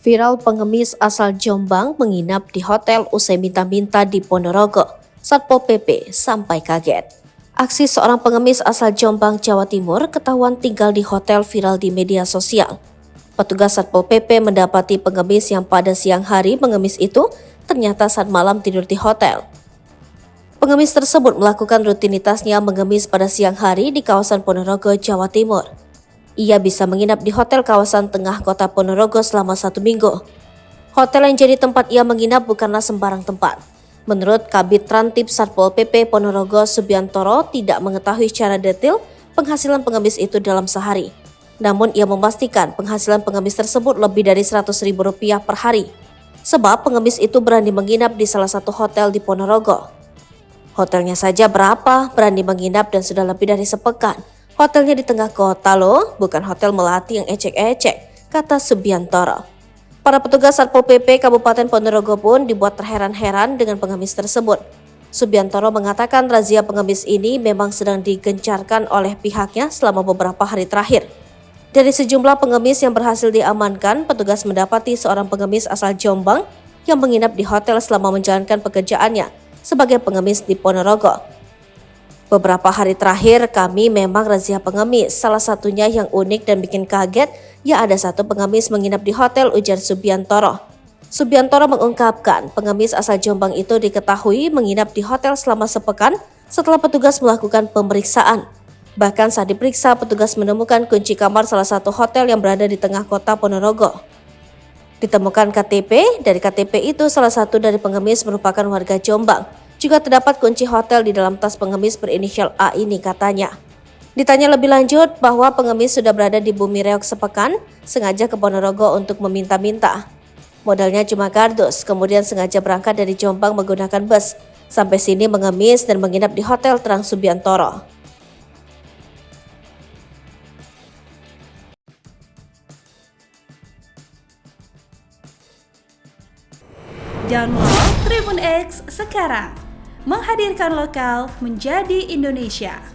Viral pengemis asal Jombang menginap di hotel usai minta-minta di Ponorogo. Satpol PP sampai kaget. Aksi seorang pengemis asal Jombang, Jawa Timur ketahuan tinggal di hotel viral di media sosial. Petugas Satpol PP mendapati pengemis yang pada siang hari mengemis itu ternyata saat malam tidur di hotel. Pengemis tersebut melakukan rutinitasnya mengemis pada siang hari di kawasan Ponorogo, Jawa Timur. Ia bisa menginap di hotel kawasan tengah kota Ponorogo selama 1 minggu. Hotel yang jadi tempat ia menginap bukanlah sembarang tempat. Menurut Kabid Trantip Satpol PP Ponorogo Subiantoro tidak mengetahui secara detail penghasilan pengemis itu dalam sehari. Namun ia memastikan penghasilan pengemis tersebut lebih dari Rp100.000 per hari. Sebab pengemis itu berani menginap di salah satu hotel di Ponorogo. Hotelnya saja berapa berani menginap dan sudah lebih dari sepekan. Hotelnya di tengah kota loh, bukan hotel melati yang ecek-ecek, kata Subiantoro. Para petugas Satpol PP Kabupaten Ponorogo pun dibuat terheran-heran dengan pengemis tersebut. Subiantoro mengatakan razia pengemis ini memang sedang digencarkan oleh pihaknya selama beberapa hari terakhir. Dari sejumlah pengemis yang berhasil diamankan, petugas mendapati seorang pengemis asal Jombang yang menginap di hotel selama menjalankan pekerjaannya sebagai pengemis di Ponorogo. Beberapa hari terakhir kami memang razia pengemis, salah satunya yang unik dan bikin kaget, ya ada satu pengemis menginap di hotel, ujar Subiantoro. Subiantoro mengungkapkan pengemis asal Jombang itu diketahui menginap di hotel selama sepekan setelah petugas melakukan pemeriksaan. Bahkan saat diperiksa, petugas menemukan kunci kamar salah satu hotel yang berada di tengah kota Ponorogo. Ditemukan KTP, dari KTP itu salah satu dari pengemis merupakan warga Jombang. Juga terdapat kunci hotel di dalam tas pengemis berinisial A ini, katanya. Ditanya lebih lanjut bahwa pengemis sudah berada di Bumi Reok sepekan, sengaja ke Ponorogo untuk meminta-minta. Modalnya cuma kardus, kemudian sengaja berangkat dari Jombang menggunakan bus. Sampai sini mengemis dan menginap di hotel, terang Subiantoro. Download Tribun X sekarang, menghadirkan lokal menjadi Indonesia.